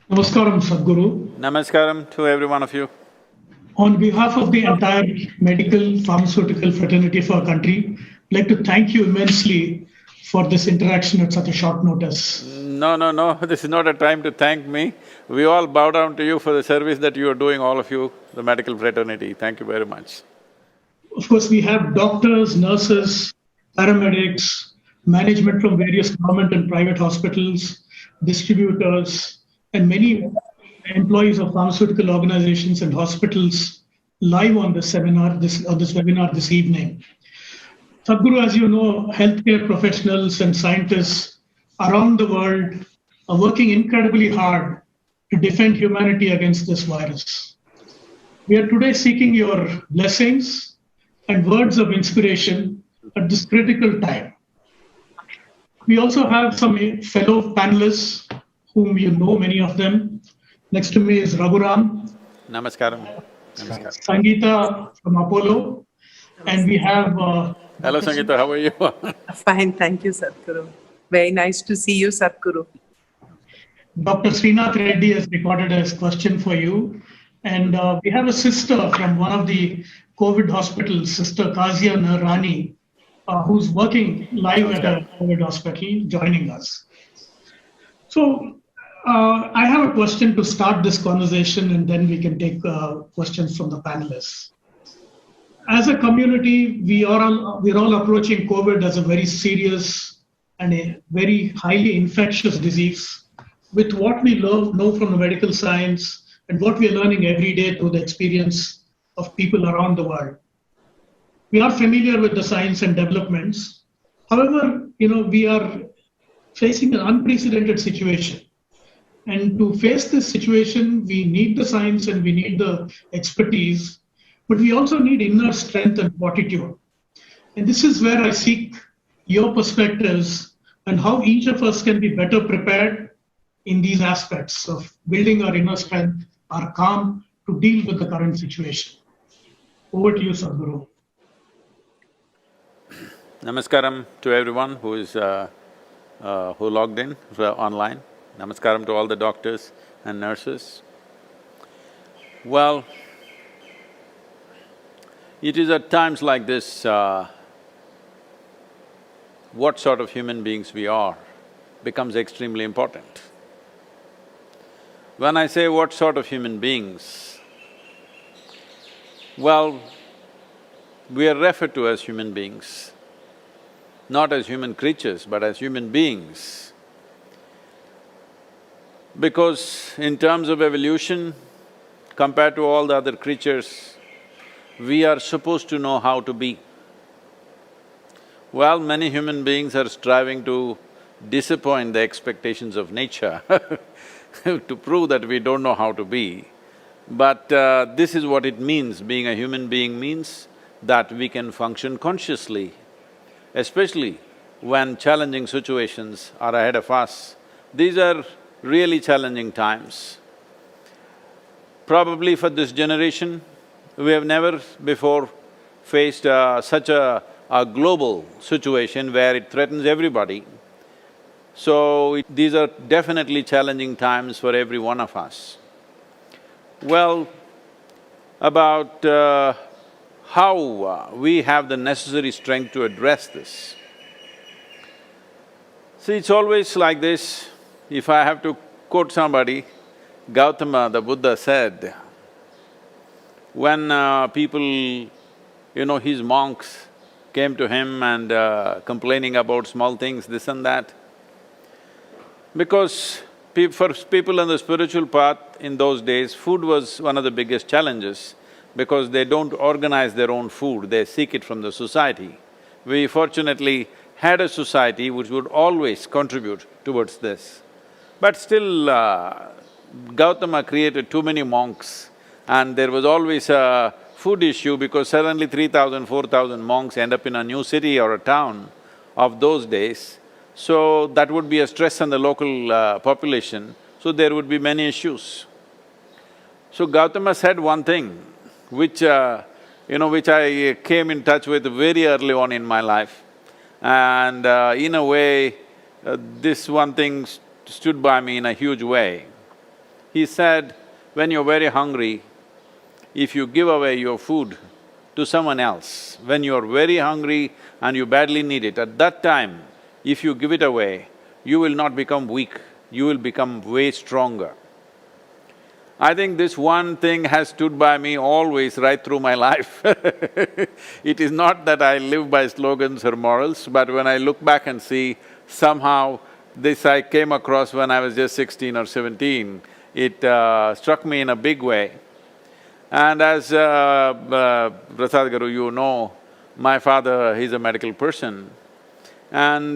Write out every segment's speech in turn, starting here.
Namaskaram, Sadhguru. Namaskaram to every one of you. On behalf of the entire medical pharmaceutical fraternity of our country, I'd like to thank you immensely for this interaction at such a short notice. No, this is not a time to thank me. We all bow down to you for the service that you are doing, all of you, the medical fraternity. Thank you very much. Of course, we have doctors, nurses, paramedics, management from various government and private hospitals, distributors, and many employees of pharmaceutical organizations and hospitals live on this webinar this evening. Sadhguru, as you know, healthcare professionals and scientists around the world are working incredibly hard to defend humanity against this virus. We are today seeking your blessings and words of inspiration at this critical time. We also have some fellow panelists whom you know, many of them. Next to me is Raghuram, Namaskaram. Namaskaram. Sangeeta from Apollo, and we have Hello, Sangeeta, how are you? Fine, thank you, Sadhguru. Very nice to see you, Sadhguru. Dr. Srinath Reddy has recorded a question for you. And we have a sister from one of the COVID hospitals, Sister Kazia Rani, who's working live at a COVID hospital, joining us. So I have a question to start this conversation, and then we can take questions from the panelists. As a community, we're all approaching COVID as a very serious and a very highly infectious disease. With what we know from the medical science and what we are learning every day through the experience of people around the world. We are familiar with the science and developments. However, we are facing an unprecedented situation. And to face this situation, we need the science and we need the expertise, but we also need inner strength and fortitude. And this is where I seek your perspectives and how each of us can be better prepared in these aspects of building our inner strength, our calm to deal with the current situation. Over to you, Sadhguru. Namaskaram to everyone who is who logged in online. Namaskaram to all the doctors and nurses. Well, it is at times like this, what sort of human beings we are becomes extremely important. When I say what sort of human beings, well, we are referred to as human beings, not as human creatures, but as human beings. Because in terms of evolution, compared to all the other creatures, we are supposed to know how to be. Well, many human beings are striving to disappoint the expectations of nature to prove that we don't know how to be. But this is what it means, being a human being means that we can function consciously, especially when challenging situations are ahead of us. These are really challenging times. Probably for this generation, we have never before faced such a global situation where it threatens everybody. So, these are definitely challenging times for every one of us. Well, about how we have the necessary strength to address this. See, it's always like this. If I have to quote somebody, Gautama, the Buddha said, when people, his monks came to him and complaining about small things, this and that, because for people on the spiritual path in those days, food was one of the biggest challenges because they don't organize their own food, they seek it from the society. We fortunately had a society which would always contribute towards this. But still, Gautama created too many monks and there was always a food issue because suddenly 3,000, 4,000 monks end up in a new city or a town of those days. So that would be a stress on the local population, so there would be many issues. So Gautama said one thing, which I came in touch with very early on in my life. And in a way, this one thing stood by me in a huge way. He said, when you're very hungry, if you give away your food to someone else, when you're very hungry and you badly need it, at that time, if you give it away, you will not become weak, you will become way stronger. I think this one thing has stood by me always right through my life. It is not that I live by slogans or morals, but when I look back and see, somehow this I came across when I was just 16 or 17, it struck me in a big way. And as Sadhguru, you know, my father, he's a medical person. And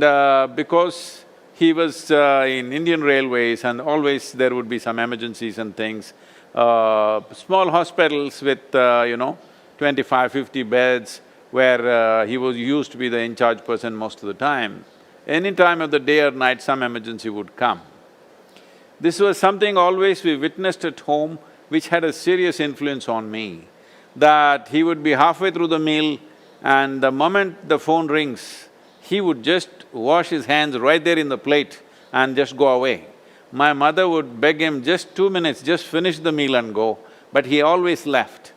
because he was in Indian Railways and always there would be some emergencies and things, small hospitals with, 25, 50 beds where he was used to be the in-charge person most of the time. Any time of the day or night, some emergency would come. This was something always we witnessed at home, which had a serious influence on me, that he would be halfway through the meal and the moment the phone rings, he would just wash his hands right there in the plate and just go away. My mother would beg him, just 2 minutes, just finish the meal and go, but he always left.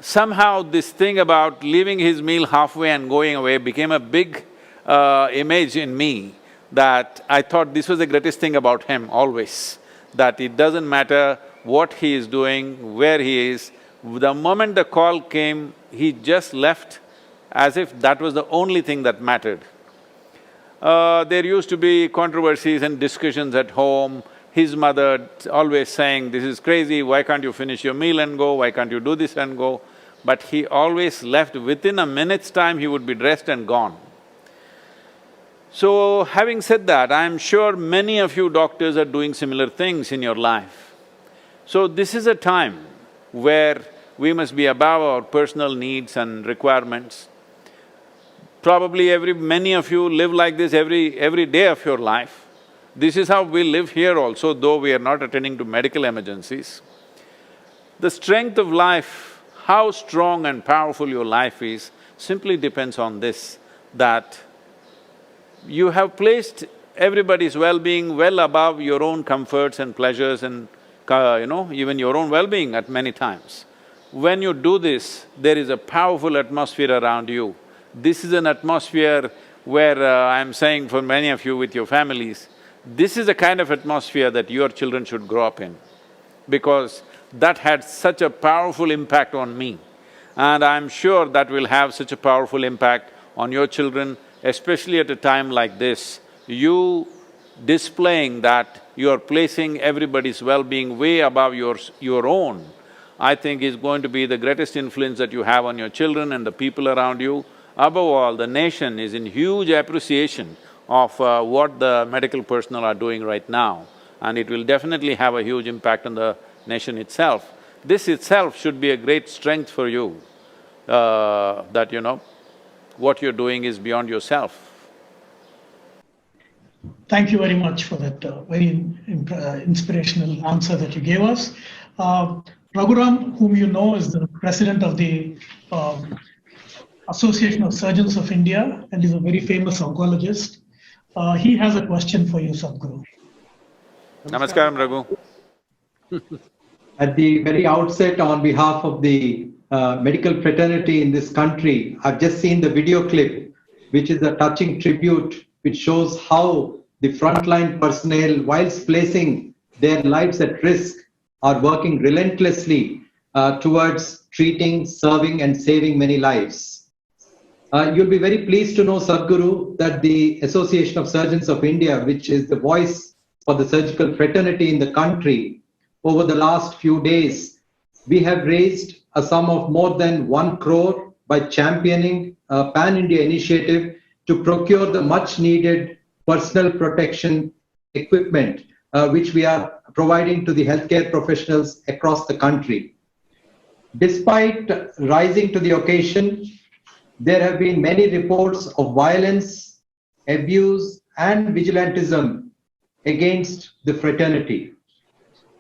Somehow this thing about leaving his meal halfway and going away became a big image in me, that I thought this was the greatest thing about him always, that it doesn't matter what he is doing, where he is, the moment the call came, he just left as if that was the only thing that mattered. There used to be controversies and discussions at home, his mother always saying, this is crazy, why can't you finish your meal and go, why can't you do this and go? But he always left, within a minute's time he would be dressed and gone. So, having said that, I'm sure many of you doctors are doing similar things in your life. So, this is a time where we must be above our personal needs and requirements. Probably many of you live like this every day of your life. This is how we live here also, though we are not attending to medical emergencies. The strength of life, how strong and powerful your life is, simply depends on this, that you have placed everybody's well-being well above your own comforts and pleasures and, even your own well-being at many times. When you do this, there is a powerful atmosphere around you. This is an atmosphere where I'm saying for many of you with your families, this is the kind of atmosphere that your children should grow up in, because that had such a powerful impact on me. And I'm sure that will have such a powerful impact on your children, especially at a time like this. You displaying that you are placing everybody's well-being way above your own, I think is going to be the greatest influence that you have on your children and the people around you. Above all, the nation is in huge appreciation of what the medical personnel are doing right now, and it will definitely have a huge impact on the nation itself. This itself should be a great strength for you, that what you're doing is beyond yourself. Thank you very much for that very inspirational answer that you gave us. Raghuram, whom you know, is the president of the Association of Surgeons of India and is a very famous oncologist. He has a question for you, Sadhguru. Namaskaram, Raghu. At the very outset, on behalf of the medical fraternity in this country, I've just seen the video clip, which is a touching tribute, which shows how the frontline personnel, whilst placing their lives at risk, are working relentlessly towards treating, serving, and saving many lives. You'll be very pleased to know, Sadhguru, that the Association of Surgeons of India, which is the voice for the surgical fraternity in the country, over the last few days, we have raised a sum of more than 1 crore by championing a pan-India initiative to procure the much-needed personal protection equipment, which we are providing to the healthcare professionals across the country. Despite rising to the occasion, there have been many reports of violence, abuse, and vigilantism against the fraternity.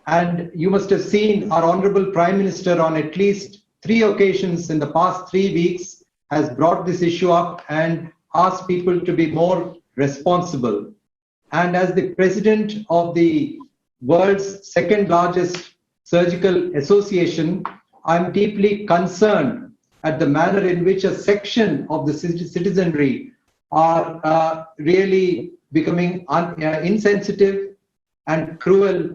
And you must have seen our Honorable Prime Minister on at least 3 occasions in the past 3 weeks has brought this issue up and asked people to be more responsible. And as the president of the world's second largest surgical association, I'm deeply concerned at the manner in which a section of the citizenry are really becoming insensitive and cruel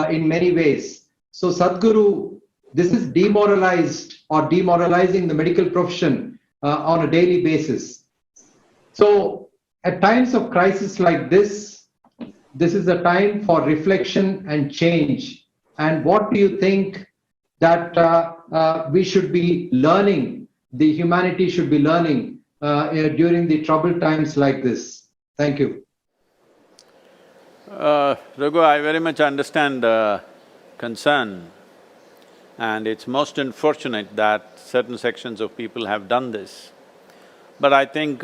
in many ways. So Sadhguru, this is demoralized or demoralizing the medical profession on a daily basis. So at times of crisis like this is a time for reflection and change. And what do you think that we should be learning, the humanity should be learning during the troubled times like this? Thank you. Raghu, I very much understand the concern, and it's most unfortunate that certain sections of people have done this. But I think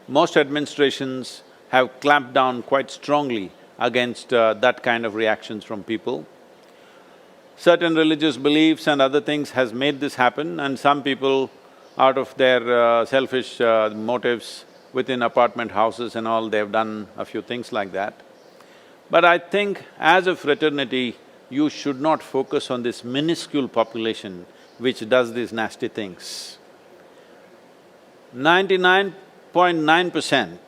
most administrations have clamped down quite strongly against that kind of reactions from people. Certain religious beliefs and other things has made this happen, and some people, out of their selfish motives within apartment houses and all, they've done a few things like that. But I think as a fraternity, you should not focus on this minuscule population which does these nasty things. 99.9%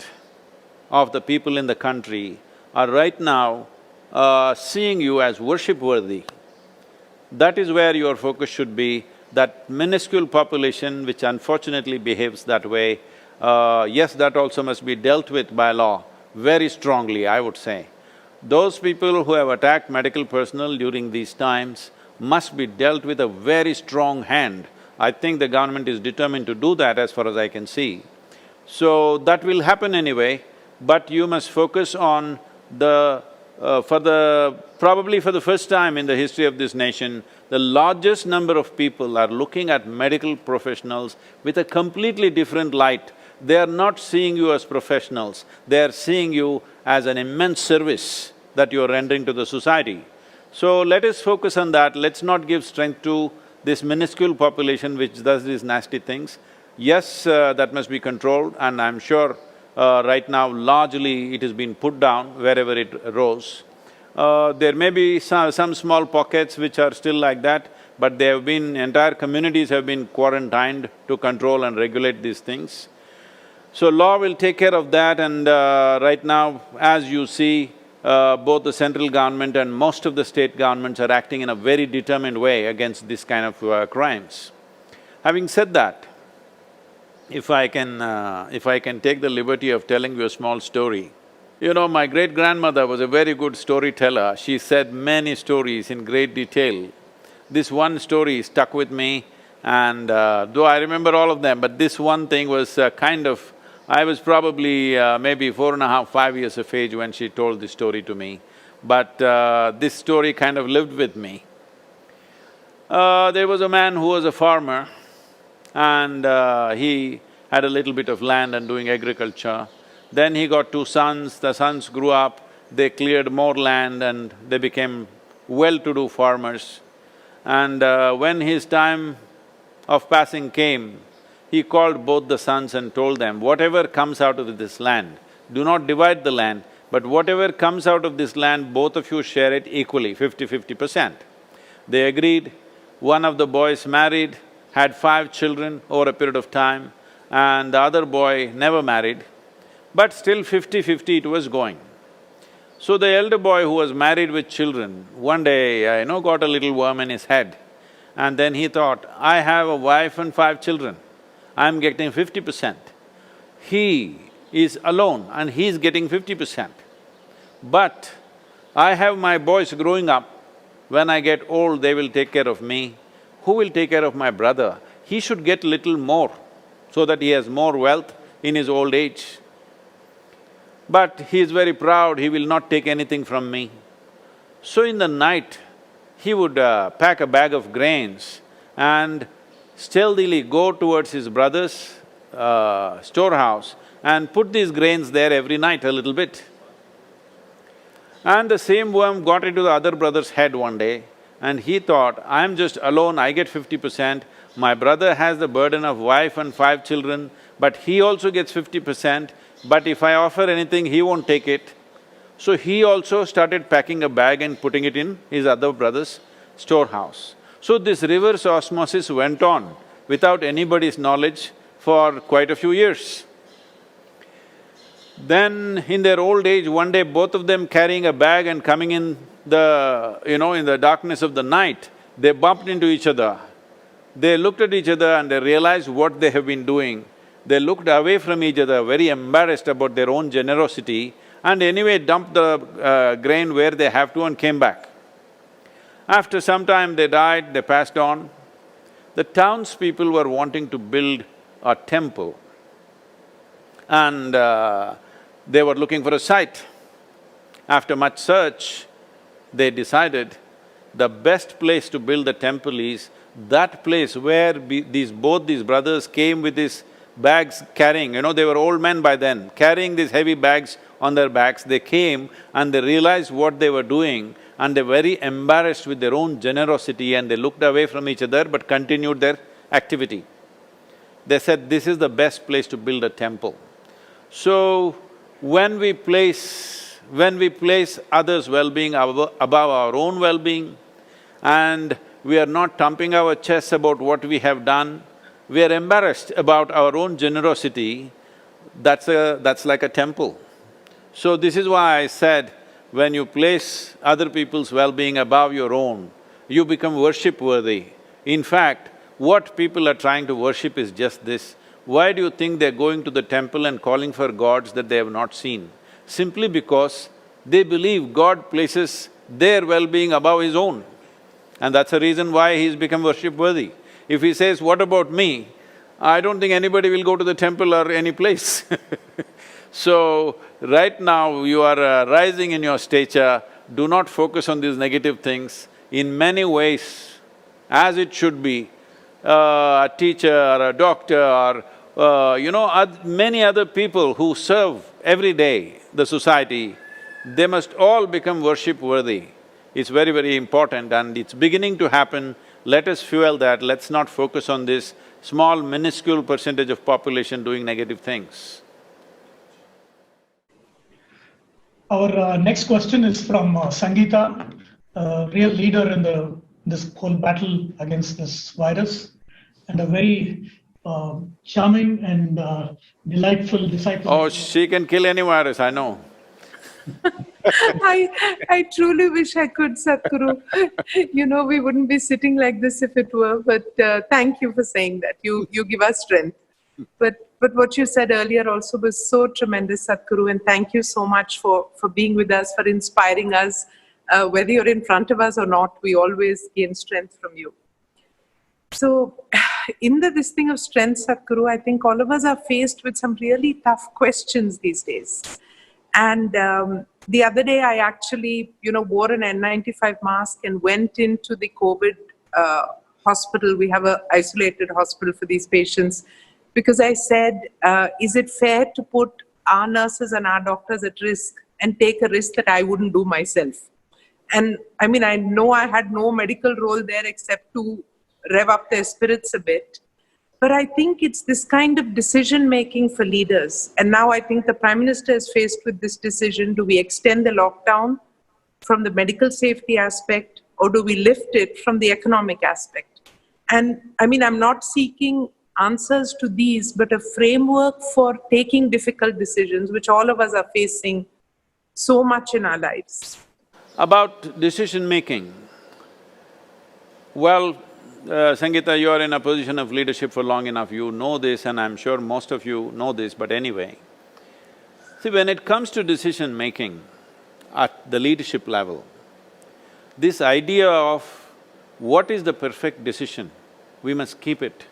of the people in the country are right now seeing you as worship-worthy. That is where your focus should be, that minuscule population which unfortunately behaves that way. Yes, that also must be dealt with by law very strongly, I would say. Those people who have attacked medical personnel during these times must be dealt with a very strong hand. I think the government is determined to do that as far as I can see. So that will happen anyway, but you must focus on the… probably for the first time in the history of this nation, the largest number of people are looking at medical professionals with a completely different light. They are not seeing you as professionals, they are seeing you as an immense service that you are rendering to the society. So let us focus on that, let's not give strength to this minuscule population which does these nasty things. Yes, that must be controlled, and I'm sure right now largely it has been put down wherever it arose. There may be some small pockets which are still like that, but they have been… entire communities have been quarantined to control and regulate these things. So law will take care of that, and right now, as you see, both the central government and most of the state governments are acting in a very determined way against this kind of crimes. Having said that, if I can take the liberty of telling you a small story. You know, my great-grandmother was a very good storyteller. She said many stories in great detail. This one story stuck with me, and though I remember all of them, but this one thing was kind of… I was probably maybe 4.5, 5 years of age when she told this story to me, but this story kind of lived with me. There was a man who was a farmer, and he had a little bit of land and doing agriculture. Then he got 2 sons, the sons grew up, they cleared more land and they became well-to-do farmers. And when his time of passing came, he called both the sons and told them, whatever comes out of this land, do not divide the land, but whatever comes out of this land, both of you share it equally, 50-50%. They agreed. One of the boys married, had 5 children over a period of time, and the other boy never married, but still 50-50 it was going. So the elder boy who was married with children, one day, got a little worm in his head, and then he thought, I have a wife and 5 children, I'm getting 50%. He is alone and he's getting 50%. But I have my boys growing up, when I get old they will take care of me. Who will take care of my brother? He should get little more so that he has more wealth in his old age. But he is very proud, he will not take anything from me. So in the night, he would pack a bag of grains and stealthily go towards his brother's storehouse and put these grains there every night a little bit. And the same worm got into the other brother's head one day, and he thought, I'm just alone, I get 50%, my brother has the burden of wife and 5 children, but he also gets 50%, but if I offer anything, he won't take it. So he also started packing a bag and putting it in his other brother's storehouse. So this reverse osmosis went on without anybody's knowledge for quite a few years. Then in their old age, one day both of them carrying a bag and coming in in the darkness of the night, they bumped into each other. They looked at each other and they realized what they have been doing. They looked away from each other, very embarrassed about their own generosity, and anyway dumped the grain where they have to and came back. After some time they died, they passed on. The townspeople were wanting to build a temple and they were looking for a site. After much search, they decided the best place to build the temple is that place where both these brothers came with these bags carrying, they were old men by then, carrying these heavy bags on their backs. They came and they realized what they were doing and they were very embarrassed with their own generosity and they looked away from each other but continued their activity. They said, this is the best place to build a temple. So, when we place others' well-being above our own well-being and we are not thumping our chests about what we have done, we are embarrassed about our own generosity, that's like a temple. So this is why I said, when you place other people's well-being above your own, you become worship-worthy. In fact, what people are trying to worship is just this. Why do you think they're going to the temple and calling for gods that they have not seen? Simply because they believe God places their well-being above his own. And that's the reason why he's become worship-worthy. If he says, what about me? I don't think anybody will go to the temple or any place So, right now you are rising in your stature, do not focus on these negative things. In many ways, as it should be, a teacher, a doctor, or many other people who serve every day the society, they must all become worship-worthy. It's very, very important and it's beginning to happen. Let us fuel that, let's not focus on this small minuscule percentage of population doing negative things. Our next question is from Sangeeta, a real leader in this whole battle against this virus, and a very charming and delightful disciple. Oh, she can kill any virus, I know. I truly wish I could, Sadhguru. We wouldn't be sitting like this if it were, but thank you for saying that. You give us strength. But what you said earlier also was so tremendous, Sadhguru, and thank you so much for being with us, for inspiring us. Whether you're in front of us or not, we always gain strength from you. So, in this thing of strength, Sadhguru, I think all of us are faced with some really tough questions these days. And the other day, I actually, wore an N95 mask and went into the COVID hospital. We have an isolated hospital for these patients. Because I said, is it fair to put our nurses and our doctors at risk and take a risk that I wouldn't do myself? And I mean, I know I had no medical role there except to rev up their spirits a bit. But I think it's this kind of decision-making for leaders. And now I think the Prime Minister is faced with this decision. Do we extend the lockdown from the medical safety aspect, or do we lift it from the economic aspect? And I mean, I'm not seeking answers to these, but a framework for taking difficult decisions, which all of us are facing so much in our lives. About decision-making, well, Sangeeta, you are in a position of leadership for long enough, you know this, and I'm sure most of you know this, but anyway. See, when it comes to decision-making at the leadership level, this idea of what is the perfect decision, we must keep it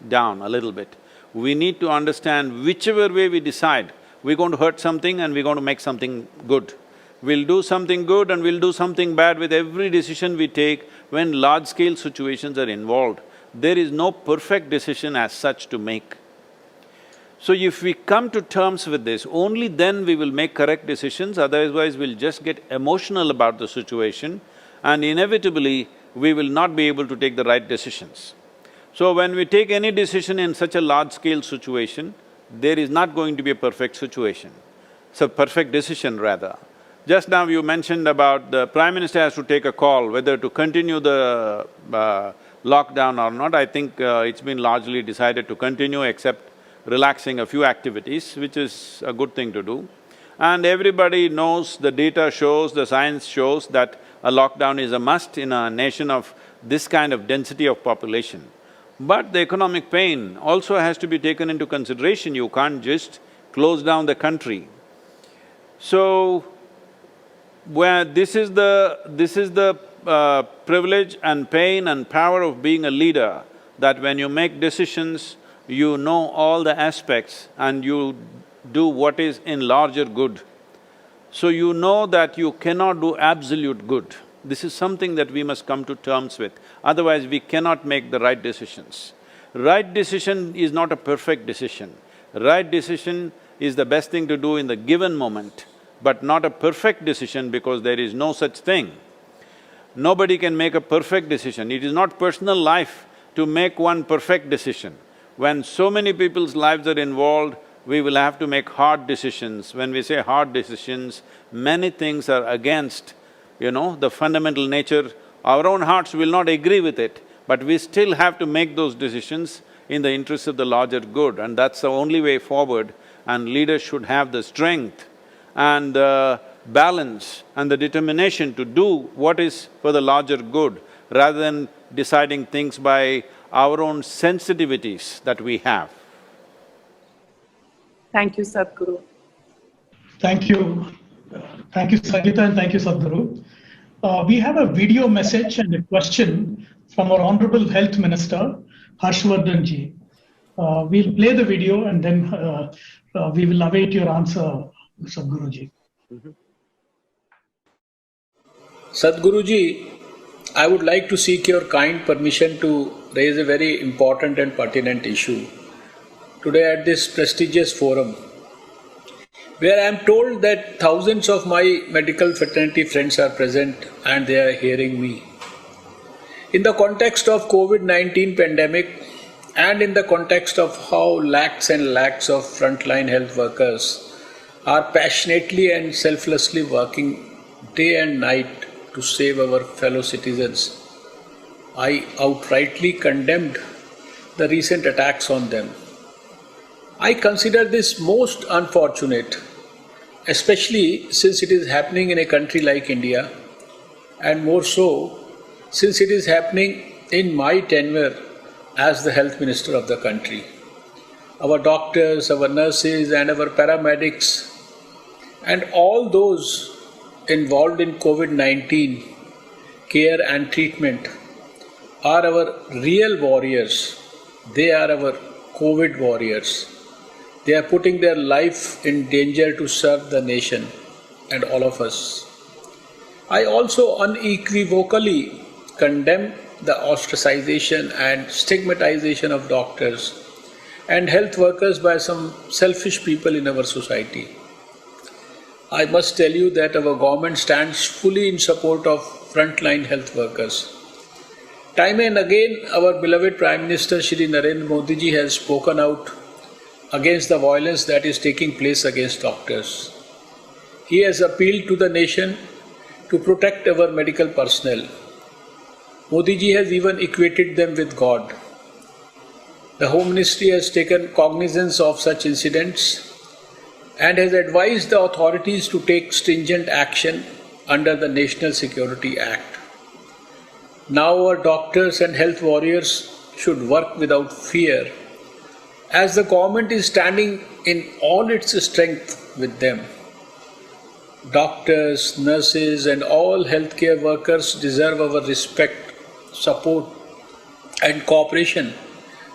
down a little bit. We need to understand whichever way we decide, we're going to hurt something and we're going to make something good. We'll do something good and we'll do something bad with every decision we take when large-scale situations are involved. There is no perfect decision as such to make. So if we come to terms with this, only then we will make correct decisions, otherwise we'll just get emotional about the situation and inevitably we will not be able to take the right decisions. So when we take any decision in such a large-scale situation, there is not going to be a perfect situation. It's a perfect decision rather. Just now you mentioned about the Prime Minister has to take a call whether to continue the lockdown or not. I think it's been largely decided to continue except relaxing a few activities, which is a good thing to do. And everybody knows, the data shows, the science shows that a lockdown is a must in a nation of this kind of density of population. But the economic pain also has to be taken into consideration. You can't just close down the country. So, where this is the privilege and pain and power of being a leader, that when you make decisions, you know all the aspects and you do what is in larger good. So you know that you cannot do absolute good. This is something that we must come to terms with, otherwise we cannot make the right decisions. Right decision is not a perfect decision. Right decision is the best thing to do in the given moment, but not a perfect decision because there is no such thing. Nobody can make a perfect decision. It is not personal life to make one perfect decision. When so many people's lives are involved, we will have to make hard decisions. When we say hard decisions, many things are against, the fundamental nature. Our own hearts will not agree with it, but we still have to make those decisions in the interest of the larger good, and that's the only way forward. And leaders should have the strength and the balance and the determination to do what is for the larger good, rather than deciding things by our own sensitivities that we have. Thank you, Sadhguru. Thank you. Thank you, Sangeeta, and thank you, Sadhguru. We have a video message and a question from our Honorable Health Minister, Harshvardhan ji. We'll play the video and then we will await your answer, Sadhguru ji. Sadhguru ji, I would like to seek your kind permission to raise a very important and pertinent issue today at this prestigious forum, where I am told that thousands of my medical fraternity friends are present and they are hearing me. In the context of COVID-19 pandemic and in the context of how lakhs and lakhs of frontline health workers are passionately and selflessly working day and night to save our fellow citizens, I outrightly condemned the recent attacks on them. I consider this most unfortunate, especially since it is happening in a country like India, and more so since it is happening in my tenure as the health minister of the country. Our doctors, our nurses and our paramedics and all those involved in COVID-19 care and treatment are our real warriors. They are our COVID warriors. They are putting their life in danger to serve the nation and all of us. I also unequivocally condemn the ostracization and stigmatization of doctors and health workers by some selfish people in our society. I must tell you that our government stands fully in support of frontline health workers. Time and again, our beloved Prime Minister Shri Narendra Modi ji has spoken out against the violence that is taking place against doctors. He has appealed to the nation to protect our medical personnel. Modi ji has even equated them with God. The Home Ministry has taken cognizance of such incidents and has advised the authorities to take stringent action under the National Security Act. Now our doctors and health warriors should work without fear, as the government is standing in all its strength with them. Doctors, nurses and all healthcare workers deserve our respect, support and cooperation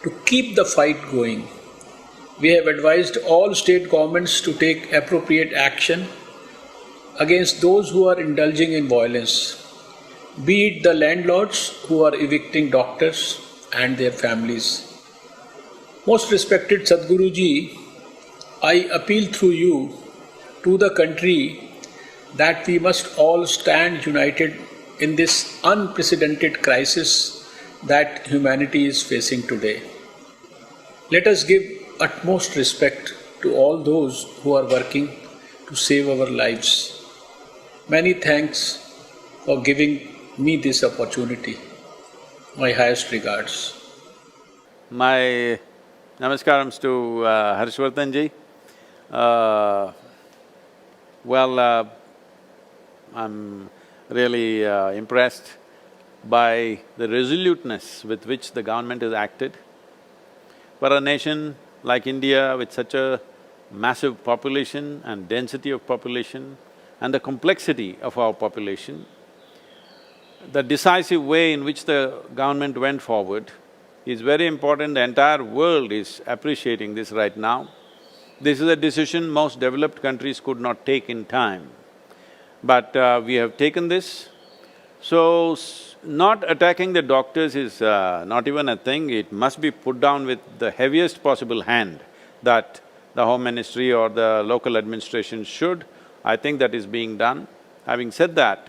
to keep the fight going. We have advised all state governments to take appropriate action against those who are indulging in violence, be it the landlords who are evicting doctors and their families. Most respected Sadhguru ji, I appeal through you to the country that we must all stand united in this unprecedented crisis that humanity is facing today. Let us give utmost respect to all those who are working to save our lives. Many thanks for giving me this opportunity. My highest regards. My namaskarams to Harshvardhanji. Uh, I'm really impressed by the resoluteness with which the government has acted. For a nation like India with such a massive population and density of population and the complexity of our population, the decisive way in which the government went forward is very important. The entire world is appreciating this right now. This is a decision most developed countries could not take in time. But we have taken this. So, not attacking the doctors is not even a thing, it must be put down with the heaviest possible hand that the Home Ministry or the local administration should. I think that is being done. Having said that,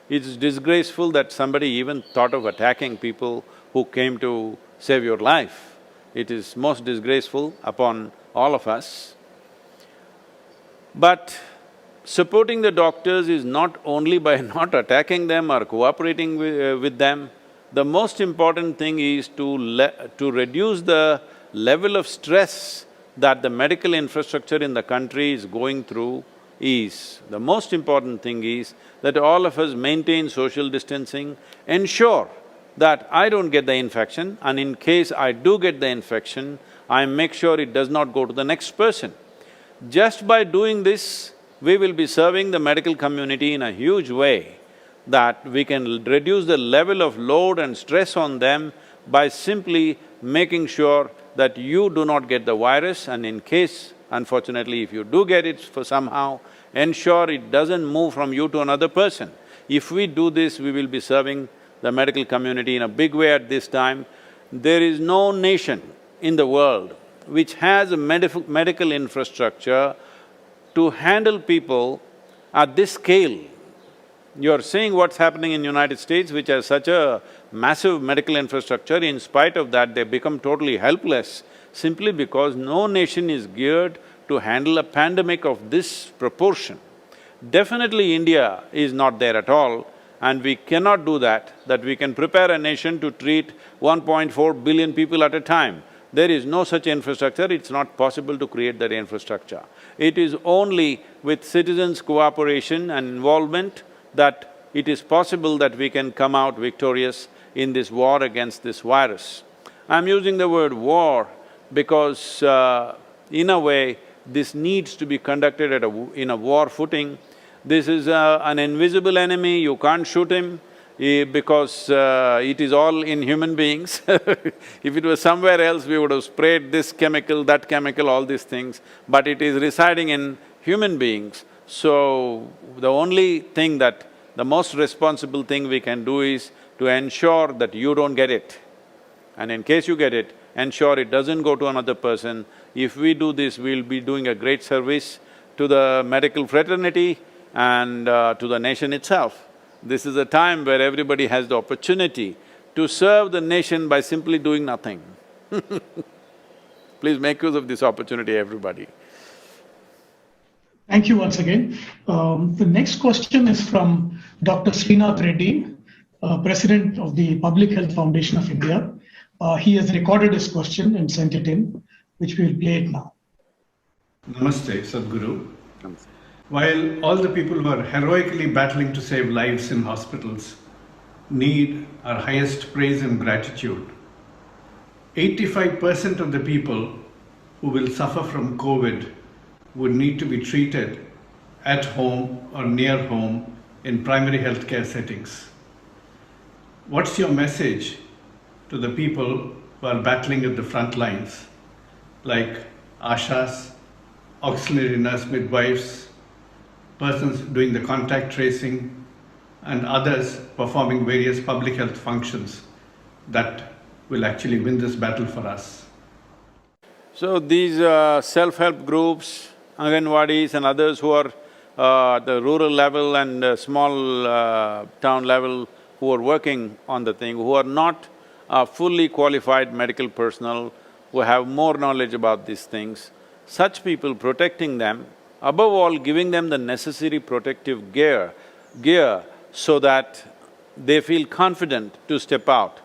it's disgraceful that somebody even thought of attacking people who came to save your life. It is most disgraceful upon all of us. But supporting the doctors is not only by not attacking them or cooperating with them. The most important thing is to reduce the level of stress that the medical infrastructure in the country is going through. The most important thing is that all of us maintain social distancing, ensure that I don't get the infection, and in case I do get the infection, I make sure it does not go to the next person. Just by doing this, we will be serving the medical community in a huge way, that we can reduce the level of load and stress on them by simply making sure that you do not get the virus, and in case, unfortunately, if you do get it for somehow, ensure it doesn't move from you to another person. If we do this, we will be serving the medical community in a big way at this time. There is no nation in the world which has a medical infrastructure to handle people at this scale. You're seeing what's happening in United States, which has such a massive medical infrastructure. In spite of that, they become totally helpless simply because no nation is geared to handle a pandemic of this proportion. Definitely India is not there at all, and we cannot do that we can prepare a nation to treat 1.4 billion people at a time. There is no such infrastructure, it's not possible to create that infrastructure. It is only with citizens' cooperation and involvement that it is possible that we can come out victorious in this war against this virus. I'm using the word war because in a way, this needs to be conducted in a war footing. This is an invisible enemy, you can't shoot him because it is all in human beings. If it was somewhere else, we would have sprayed this chemical, that chemical, all these things, but it is residing in human beings. So, the only thing the most responsible thing we can do is to ensure that you don't get it. And in case you get it, ensure it doesn't go to another person. If we do this, we'll be doing a great service to the medical fraternity and to the nation itself. This is a time where everybody has the opportunity to serve the nation by simply doing nothing. Please make use of this opportunity, everybody. Thank you once again. The next question is from Dr. Srinath Reddy, President of the Public Health Foundation of India. He has recorded his question and sent it in, which we will play it now. Namaste, Sadhguru. Namaste. While all the people who are heroically battling to save lives in hospitals need our highest praise and gratitude, 85% of the people who will suffer from COVID would need to be treated at home or near home in primary healthcare settings. What's your message to the people who are battling at the front lines, like ASHAs, auxiliary nurse midwives, persons doing the contact tracing, and others performing various public health functions that will actually win this battle for us? So these self-help groups, Anganwadis and others who are the rural level and small town level who are working on the thing, who are not fully qualified medical personnel, who have more knowledge about these things, such people protecting them, above all giving them the necessary protective gear gear so that they feel confident to step out,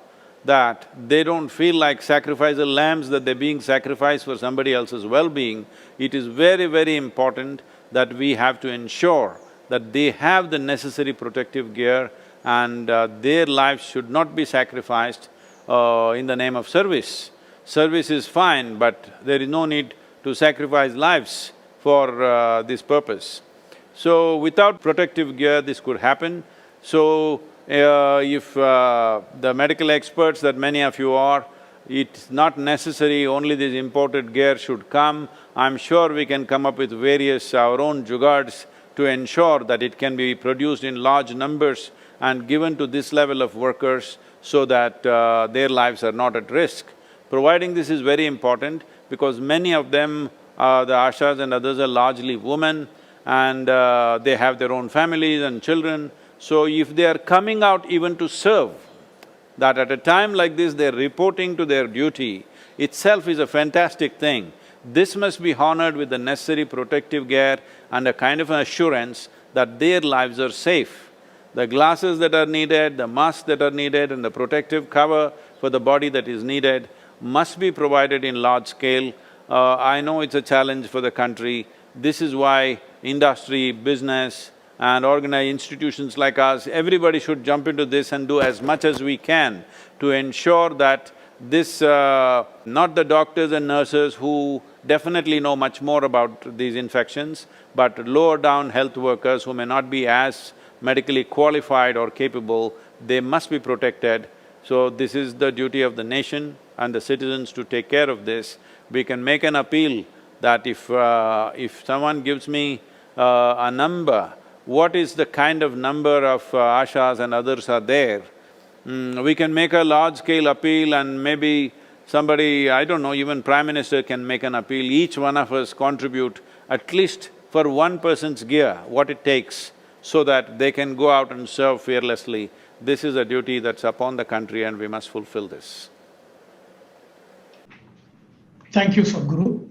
that they don't feel like sacrificial lambs, that they're being sacrificed for somebody else's well-being. It is very, very important that we have to ensure that they have the necessary protective gear and their lives should not be sacrificed in the name of service. Service is fine, but there is no need to sacrifice lives for this purpose. So, without protective gear, this could happen. So, if the medical experts that many of you are, it's not necessary only this imported gear should come. I'm sure we can come up with various our own jugards to ensure that it can be produced in large numbers and given to this level of workers so that their lives are not at risk. Providing this is very important because many of them, the ashas and others are largely women and they have their own families and children. So if they are coming out even to serve, that at a time like this they're reporting to their duty, itself is a fantastic thing. This must be honored with the necessary protective gear and a kind of an assurance that their lives are safe. The glasses that are needed, the masks that are needed and the protective cover for the body that is needed must be provided in large scale. I know it's a challenge for the country. This is why industry, business and organized institutions like us, everybody should jump into this and do as much as we can to ensure that this… not the doctors and nurses who definitely know much more about these infections, but lower down health workers who may not be as medically qualified or capable, they must be protected. So this is the duty of the nation and the citizens to take care of this. We can make an appeal that if someone gives me a number, what is the kind of number of ashas and others are there, we can make a large-scale appeal and maybe somebody, I don't know, even Prime Minister can make an appeal, each one of us contribute at least for one person's gear, what it takes, so that they can go out and serve fearlessly. This is a duty that's upon the country and we must fulfill this. Thank you, Sadhguru.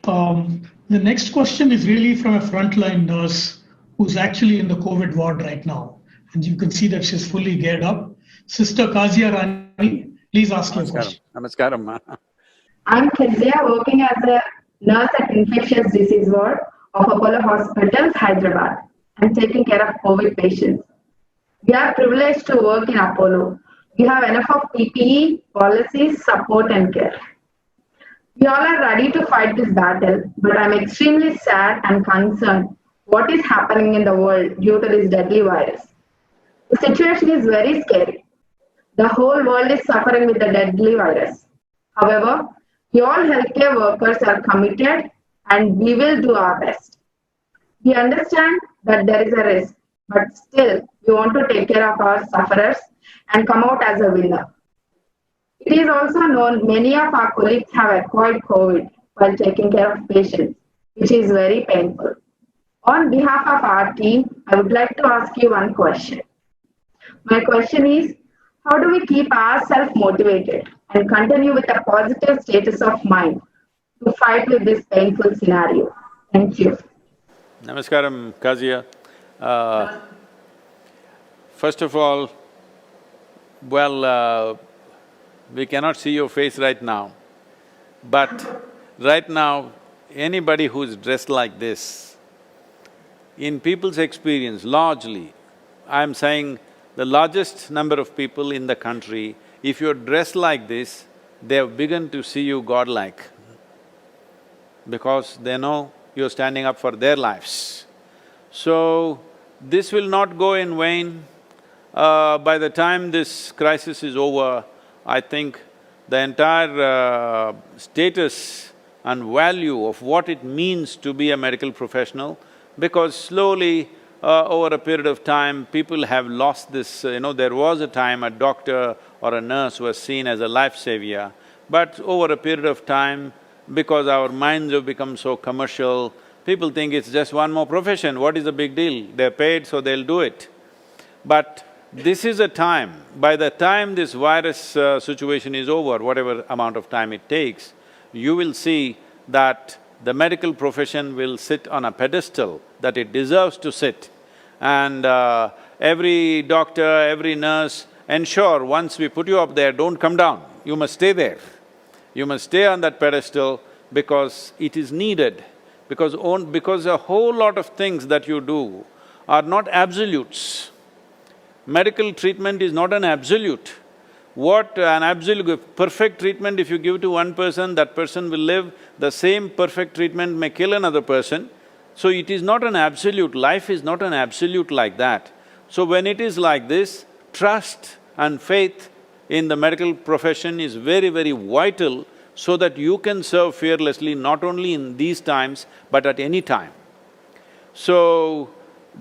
The next question is really from a frontline nurse who's actually in the COVID ward right now. And you can see that she's fully geared up. Sister Kazia Rani, please ask your question. Namaskaram. I'm Kezia, working as a nurse at infectious disease ward of Apollo Hospitals, Hyderabad. I'm taking care of COVID patients. We are privileged to work in Apollo. We have enough of PPE, policies, support and care. We all are ready to fight this battle, but I'm extremely sad and concerned what is happening in the world due to this deadly virus. The situation is very scary. The whole world is suffering with the deadly virus. However, we all healthcare workers are committed and we will do our best. We understand that there is a risk, but still we want to take care of our sufferers and come out as a winner. It is also known many of our colleagues have acquired COVID while taking care of patients, which is very painful. On behalf of our team, I would like to ask you one question. My question is, how do we keep ourselves motivated and continue with a positive status of mind to fight with this painful scenario? Thank you. Namaskaram, Kazia. First of all, well, we cannot see your face right now, but right now, anybody who's dressed like this, in people's experience, largely, I'm saying the largest number of people in the country, if you're dressed like this, they have begun to see you godlike because they know you're standing up for their lives. So, this will not go in vain. By the time this crisis is over, I think the entire status and value of what it means to be a medical professional, because slowly over a period of time, people have lost this… there was a time a doctor or a nurse was seen as a life savior, but over a period of time, because our minds have become so commercial, people think it's just one more profession, what is the big deal? They're paid, so they'll do it. But this is a time, by the time this virus situation is over, whatever amount of time it takes, you will see that the medical profession will sit on a pedestal that it deserves to sit. And every doctor, every nurse, ensure once we put you up there, don't come down, you must stay there. You must stay on that pedestal because it is needed, because a whole lot of things that you do are not absolutes. Medical treatment is not an absolute. What an absolute… perfect treatment if you give to one person, that person will live, the same perfect treatment may kill another person. So it is not an absolute, life is not an absolute like that. So when it is like this, trust and faith in the medical profession is very, very vital so that you can serve fearlessly not only in these times, but at any time. So,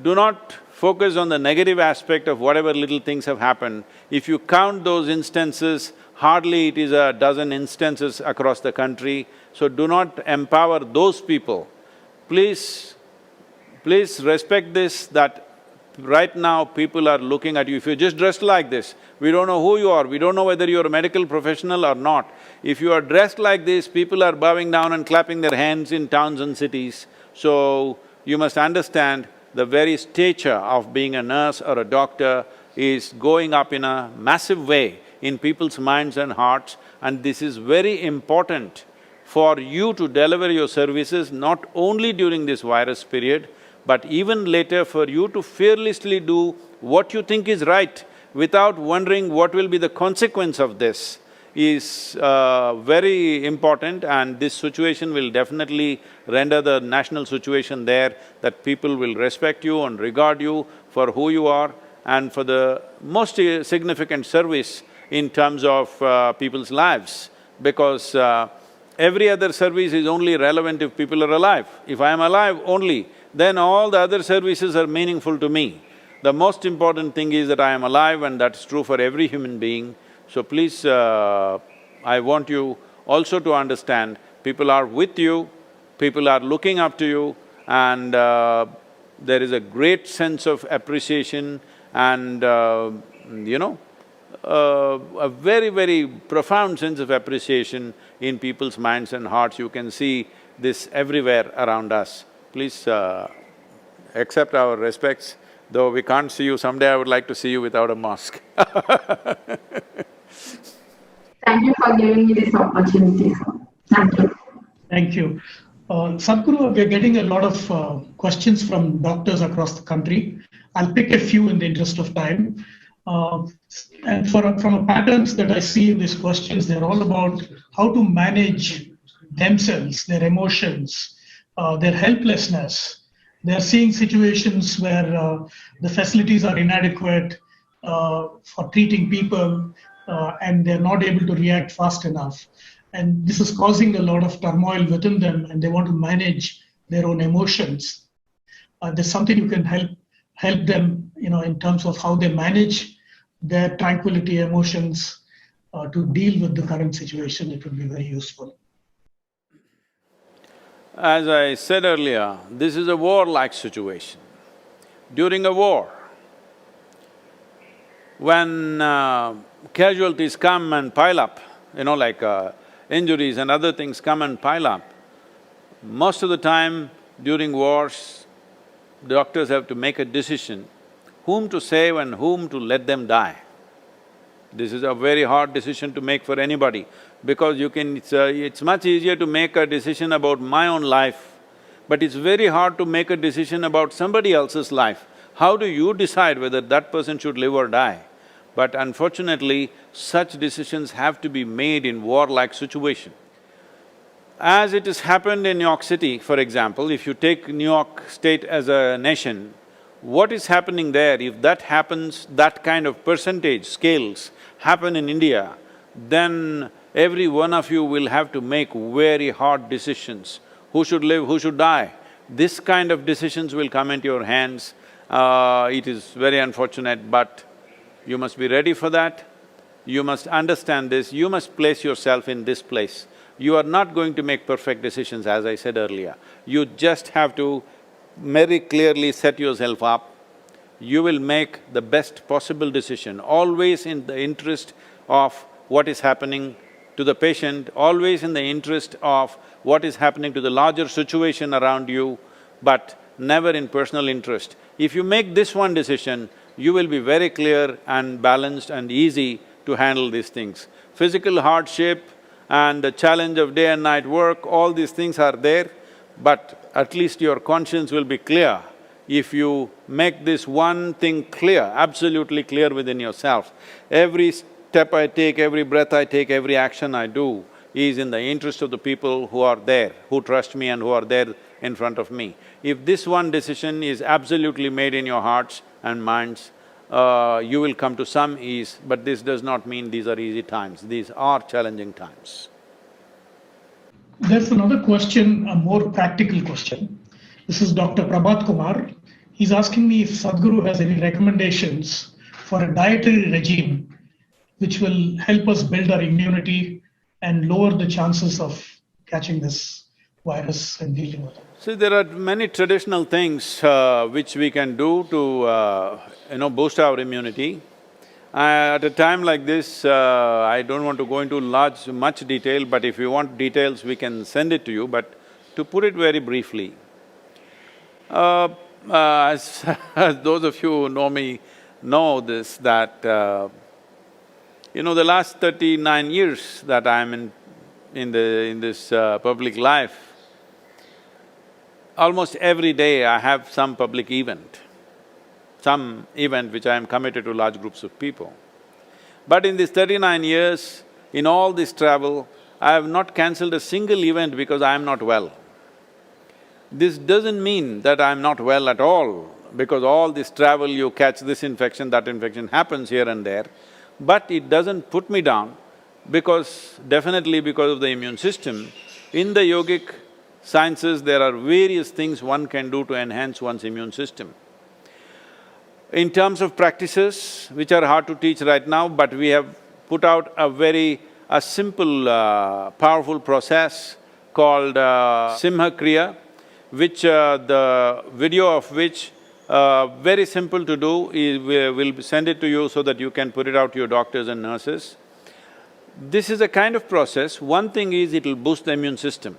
do not focus on the negative aspect of whatever little things have happened. If you count those instances, hardly it is a dozen instances across the country, so do not empower those people. Please respect this, that right now people are looking at you. If you're just dressed like this, we don't know who you are, we don't know whether you're a medical professional or not. If you are dressed like this, people are bowing down and clapping their hands in towns and cities. So, you must understand the very stature of being a nurse or a doctor is going up in a massive way in people's minds and hearts, and this is very important for you to deliver your services not only during this virus period, but even later for you to fearlessly do what you think is right without wondering what will be the consequence of this is very important, and this situation will definitely render the national situation there that people will respect you and regard you for who you are and for the most significant service in terms of people's lives, because every other service is only relevant if people are alive. If I am alive only, then all the other services are meaningful to me. The most important thing is that I am alive, and that's true for every human being. So please, I want you also to understand, people are with you, people are looking up to you, and there is a great sense of appreciation and a very, very profound sense of appreciation in people's minds and hearts. You can see this everywhere around us. Please accept our respects. Though we can't see you, someday I would like to see you without a mask. Thank you for giving me this opportunity, sir. Thank you. Thank you. Sadhguru, we're getting a lot of questions from doctors across the country. I'll pick a few in the interest of time. And from the patterns that I see in these questions, they're all about how to manage themselves, their emotions, their helplessness. They're seeing situations where the facilities are inadequate for treating people, and they're not able to react fast enough. And this is causing a lot of turmoil within them, and they want to manage their own emotions. There's something you can help them, in terms of how they manage their tranquility, emotions, to deal with the current situation. It would be very useful. As I said earlier, this is a war-like situation. During a war, when casualties come and pile up, like injuries and other things come and pile up, most of the time during wars, doctors have to make a decision whom to save and whom to let them die. This is a very hard decision to make for anybody, because it's much easier to make a decision about my own life, but it's very hard to make a decision about somebody else's life. How do you decide whether that person should live or die? But unfortunately, such decisions have to be made in war-like situation. As it has happened in New York City, for example, if you take New York State as a nation, what is happening there, if that happens, that kind of percentage scales happen in India, then every one of you will have to make very hard decisions. Who should live, who should die? This kind of decisions will come into your hands. It is very unfortunate, but you must be ready for that. You must understand this, you must place yourself in this place. You are not going to make perfect decisions, as I said earlier. You just have to very clearly set yourself up. You will make the best possible decision, always in the interest of what is happening to the patient, always in the interest of what is happening to the larger situation around you, but never in personal interest. If you make this one decision, you will be very clear and balanced and easy to handle these things. Physical hardship and the challenge of day and night work, all these things are there, but at least your conscience will be clear if you make this one thing clear, absolutely clear within yourself. Every step I take, every breath I take, every action I do is in the interest of the people who are there, who trust me and who are there in front of me. If this one decision is absolutely made in your hearts and minds, you will come to some ease, but this does not mean these are easy times, these are challenging times. There's another question, a more practical question. This is Dr. Prabhat Kumar. He's asking me if Sadhguru has any recommendations for a dietary regime which will help us build our immunity and lower the chances of catching this virus and dealing with it. See, there are many traditional things which we can do to boost our immunity. At a time like this, I don't want to go into much detail, but if you want details, we can send it to you, but to put it very briefly, as those of you who know me know this, that the last 39 years that I'm in this public life, almost every day I have some public event, which I am committed to large groups of people. But in these 39 years, in all this travel, I have not cancelled a single event because I am not well. This doesn't mean that I am not well at all, because all this travel you catch this infection, that infection happens here and there, but it doesn't put me down definitely because of the immune system. In the yogic sciences, there are various things one can do to enhance one's immune system. In terms of practices, which are hard to teach right now, but we have put out a simple, powerful process called Simha Kriya, which the video of which very simple to do, we'll send it to you so that you can put it out to your doctors and nurses. This is a kind of process. One thing is it'll boost the immune system.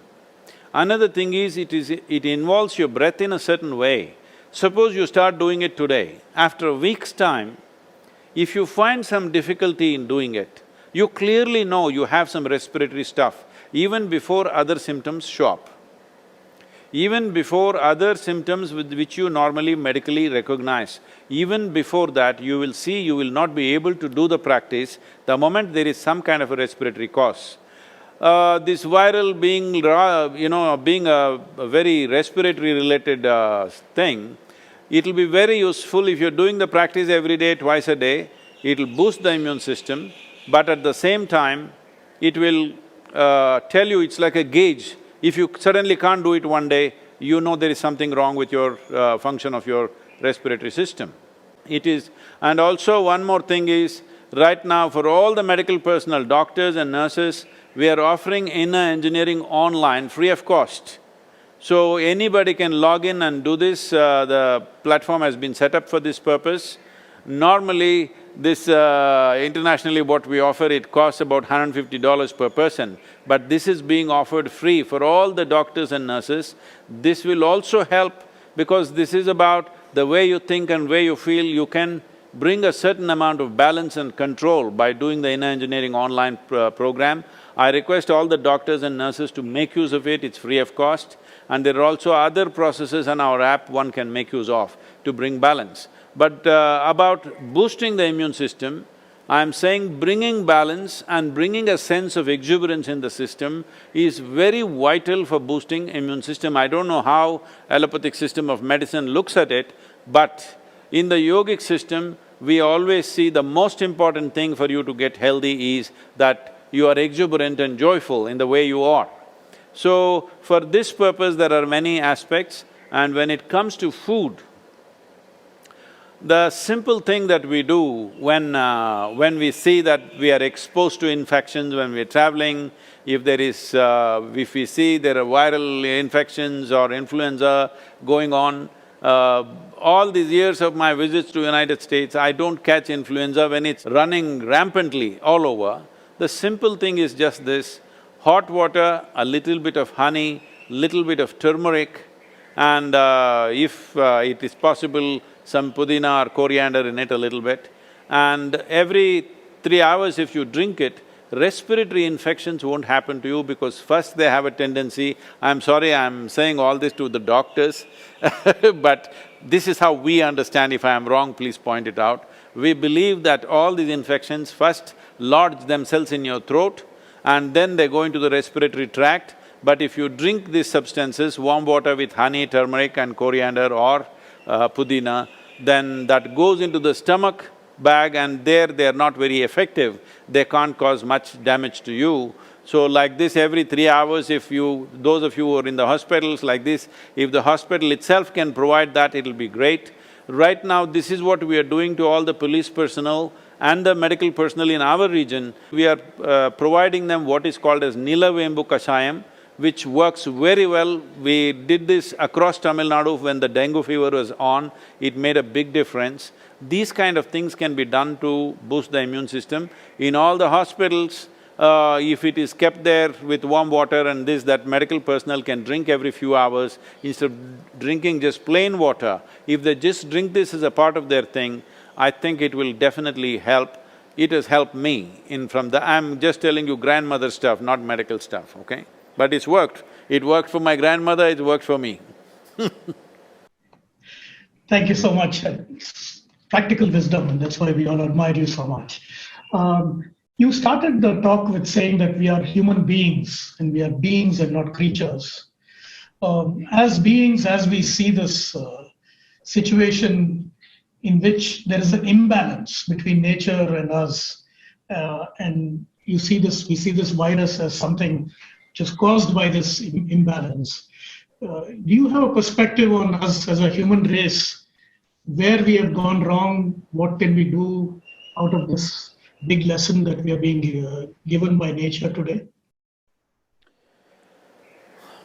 Another thing is it involves your breath in a certain way. Suppose you start doing it today, after a week's time, if you find some difficulty in doing it, you clearly know you have some respiratory stuff, even before other symptoms show up. Even before other symptoms which you normally medically recognize, even before that you will see you will not be able to do the practice the moment there is some kind of a respiratory cause. This viral being a very respiratory related thing, it'll be very useful if you're doing the practice every day, twice a day, it'll boost the immune system, but at the same time, it will tell you it's like a gauge. If you suddenly can't do it one day, you know there is something wrong with your function of your respiratory system. And also one more thing is, right now for all the medical personnel, doctors and nurses, we are offering inner engineering online free of cost. So anybody can log in and do this, the platform has been set up for this purpose. Normally, this internationally what we offer, it costs about $150 per person, but this is being offered free for all the doctors and nurses. This will also help because this is about the way you think and way you feel. You can bring a certain amount of balance and control by doing the inner engineering online program. I request all the doctors and nurses to make use of it, it's free of cost. And there are also other processes on our app one can make use of to bring balance. But about boosting the immune system, I'm saying bringing balance and bringing a sense of exuberance in the system is very vital for boosting immune system. I don't know how allopathic system of medicine looks at it, but in the yogic system, we always see the most important thing for you to get healthy is that you are exuberant and joyful in the way you are. So, for this purpose, there are many aspects, and when it comes to food, the simple thing that we do when we see that we are exposed to infections when we're traveling, if we see there are viral infections or influenza going on, all these years of my visits to United States, I don't catch influenza when it's running rampantly all over. The simple thing is just this: hot water, a little bit of honey, little bit of turmeric, and if it is possible, some pudina or coriander in it a little bit. And every 3 hours if you drink it, respiratory infections won't happen to you because first they have a tendency… I'm sorry I'm saying all this to the doctors but this is how we understand. If I am wrong, please point it out. We believe that all these infections first lodge themselves in your throat and then they go into the respiratory tract. But if you drink these substances, warm water with honey, turmeric and coriander or pudina, then that goes into the stomach bag and there they are not very effective, they can't cause much damage to you. So like this, every 3 hours if you… those of you who are in the hospitals like this, if the hospital itself can provide that, it'll be great. Right now, this is what we are doing to all the police personnel and the medical personnel in our region. We are providing them what is called as Nilavembu Kashayam, which works very well. We did this across Tamil Nadu when the dengue fever was on, it made a big difference. These kind of things can be done to boost the immune system. In all the hospitals, if it is kept there with warm water and this, that medical personnel can drink every few hours instead of drinking just plain water. If they just drink this as a part of their thing, I think it will definitely help. It has helped me I'm just telling you grandmother stuff, not medical stuff, okay? But it's worked. It worked for my grandmother, it worked for me Thank you so much. Practical wisdom, and that's why we all admire you so much. You started the talk with saying that we are human beings, and we are beings and not creatures. As beings, as we see this situation in which there is an imbalance between nature and us, and we see this virus as something just caused by this imbalance. Do you have a perspective on us as a human race, where we have gone wrong, what can we do out of this big lesson that we are being given by nature today?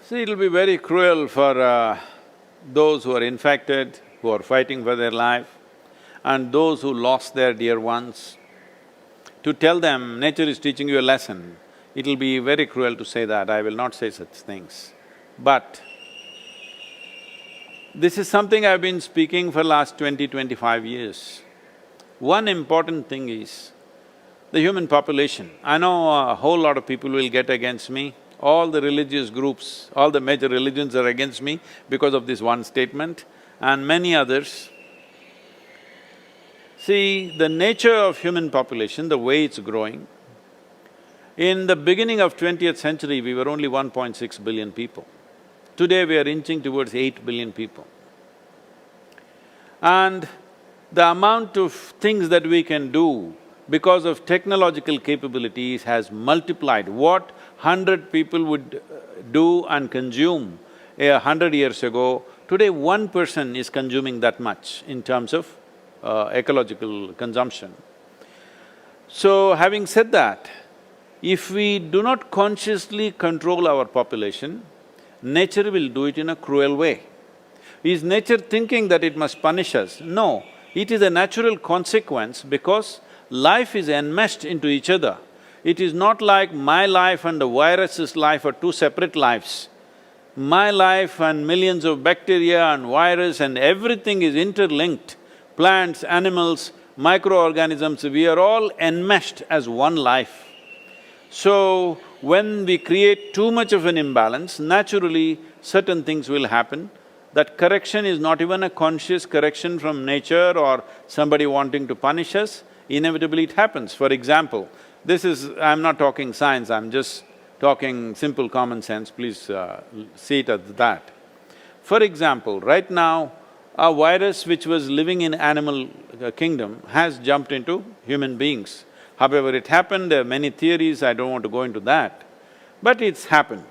See, it'll be very cruel for those who are infected, who are fighting for their life, and those who lost their dear ones. To tell them, nature is teaching you a lesson, it'll be very cruel to say that, I will not say such things. But this is something I've been speaking for last 20-25 years. One important thing is the human population. I know a whole lot of people will get against me. All the religious groups, all the major religions are against me because of this one statement and many others. See, the nature of human population, the way it's growing, in the beginning of 20th century, we were only 1.6 billion people. Today, we are inching towards 8 billion people. And the amount of things that we can do because of technological capabilities has multiplied. What 100 people would do and consume 100 years ago, today 1 person is consuming that much in terms of ecological consumption. So, having said that, if we do not consciously control our population, nature will do it in a cruel way. Is nature thinking that it must punish us? No, it is a natural consequence because life is enmeshed into each other. It is not like my life and the virus's life are two separate lives. My life and millions of bacteria and virus and everything is interlinked. Plants, animals, microorganisms, we are all enmeshed as one life. So, when we create too much of an imbalance, naturally certain things will happen. That correction is not even a conscious correction from nature or somebody wanting to punish us, inevitably it happens. For example, I'm not talking science, I'm just talking simple common sense, please see it as that. For example, right now, a virus which was living in animal kingdom has jumped into human beings. However it happened, there are many theories, I don't want to go into that, but it's happened.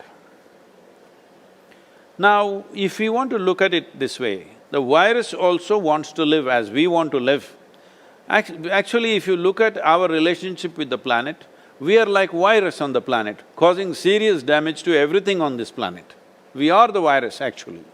Now, if we want to look at it this way, the virus also wants to live as we want to live. Actually, if you look at our relationship with the planet, we are like virus on the planet, causing serious damage to everything on this planet. We are the virus actually.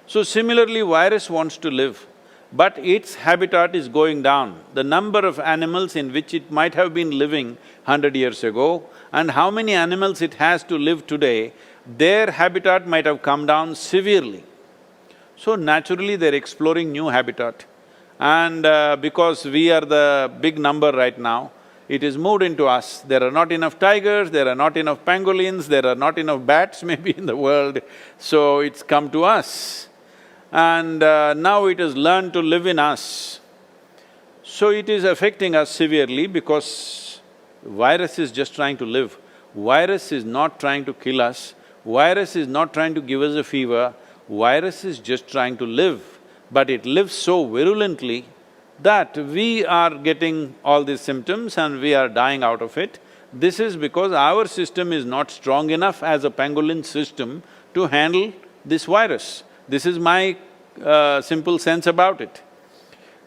So similarly, virus wants to live, but its habitat is going down. The number of animals in which it might have been living 100 years ago and how many animals it has to live today, their habitat might have come down severely. So naturally, they're exploring new habitat. And because we are the big number right now, it is moved into us. There are not enough tigers, there are not enough pangolins, there are not enough bats maybe in the world, so it's come to us. And now it has learned to live in us. So it is affecting us severely because virus is just trying to live. Virus is not trying to kill us, virus is not trying to give us a fever, virus is just trying to live. But it lives so virulently that we are getting all these symptoms and we are dying out of it. This is because our system is not strong enough as a pangolin system to handle this virus. This is my simple sense about it.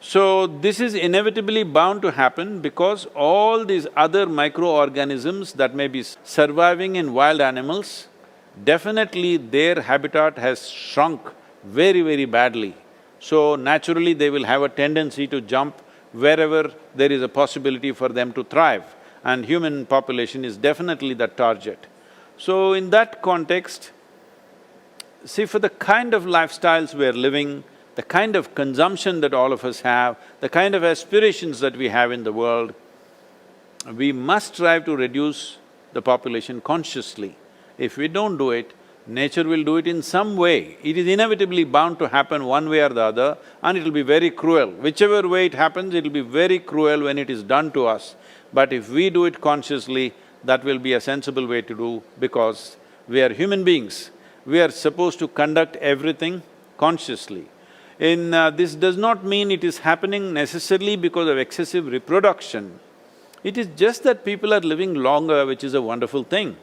So, this is inevitably bound to happen because all these other microorganisms that may be surviving in wild animals, definitely their habitat has shrunk very, very badly. So naturally they will have a tendency to jump wherever there is a possibility for them to thrive, and human population is definitely that target. So in that context, see, for the kind of lifestyles we are living, the kind of consumption that all of us have, the kind of aspirations that we have in the world, we must strive to reduce the population consciously. If we don't do it, nature will do it in some way. It is inevitably bound to happen one way or the other, and it'll be very cruel. Whichever way it happens, it'll be very cruel when it is done to us. But if we do it consciously, that will be a sensible way to do, because we are human beings. We are supposed to conduct everything consciously. This does not mean it is happening necessarily because of excessive reproduction. It is just that people are living longer, which is a wonderful thing.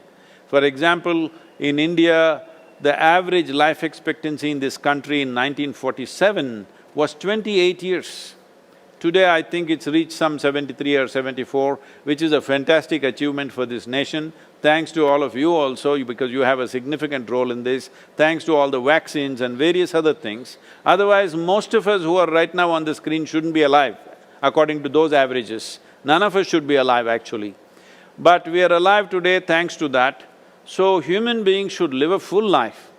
For example, in India, the average life expectancy in this country in 1947 was 28 years. Today, I think it's reached some 73 or 74, which is a fantastic achievement for this nation. Thanks to all of you also, because you have a significant role in this, thanks to all the vaccines and various other things. Otherwise, most of us who are right now on the screen shouldn't be alive, according to those averages. None of us should be alive actually. But we are alive today thanks to that. So human beings should live a full life.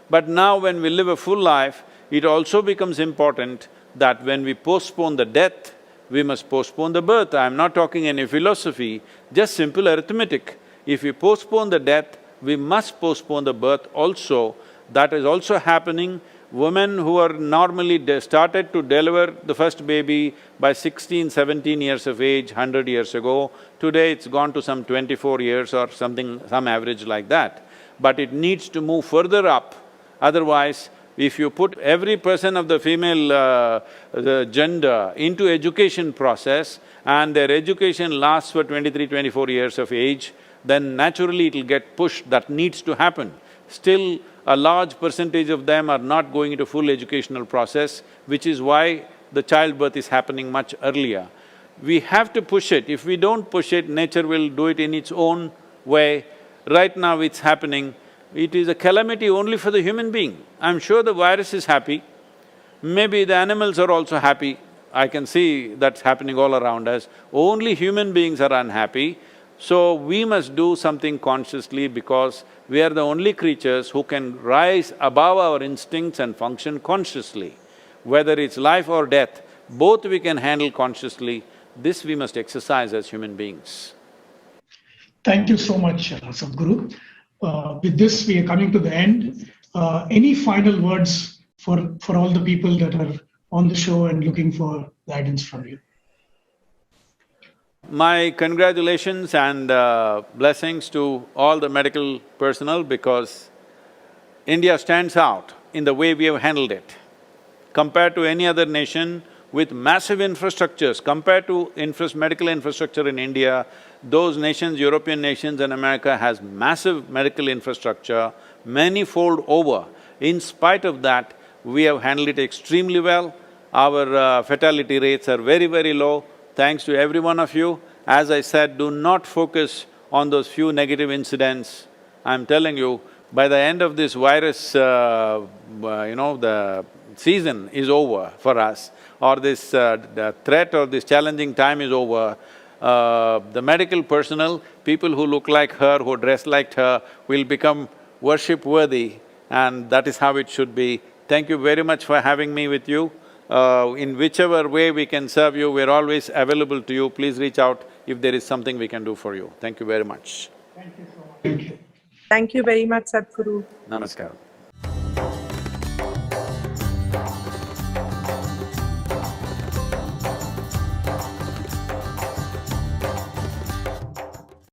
But now when we live a full life, it also becomes important that when we postpone the death, we must postpone the birth. I'm not talking any philosophy, just simple arithmetic. If we postpone the death, we must postpone the birth also. That is also happening. Women who are normally started to deliver the first baby by 16, 17 years of age 100 years ago, today it's gone to some 24 years or something, some average like that. But it needs to move further up, otherwise if you put every person of the female gender into education process and their education lasts for 23, 24 years of age, then naturally it'll get pushed, that needs to happen. Still, a large percentage of them are not going into full educational process, which is why the childbirth is happening much earlier. We have to push it. If we don't push it, nature will do it in its own way. Right now it's happening. It is a calamity only for the human being. I'm sure the virus is happy, maybe the animals are also happy. I can see that's happening all around us. Only human beings are unhappy. So we must do something consciously, because we are the only creatures who can rise above our instincts and function consciously. Whether it's life or death, both we can handle consciously. This we must exercise as human beings. Thank you so much, Sadhguru. With this, we are coming to the end. Any final words for all the people that are on the show and looking for guidance from you? My congratulations and blessings to all the medical personnel, because India stands out in the way we have handled it. Compared to any other nation with massive infrastructures, compared to medical infrastructure in India, those nations, European nations and America has massive medical infrastructure, many-fold over. In spite of that, we have handled it extremely well. Our fatality rates are very, very low. Thanks to every one of you. As I said, do not focus on those few negative incidents. I'm telling you, by the end of this virus, the season is over for us, or this the threat or this challenging time is over. The medical personnel, people who look like her, who dress like her, will become worship-worthy, and that is how it should be. Thank you very much for having me with you. In whichever way we can serve you, we're always available to you. Please reach out if there is something we can do for you. Thank you very much. Thank you so much. Thank you. Thank you very much, Sadhguru. Namaskaram.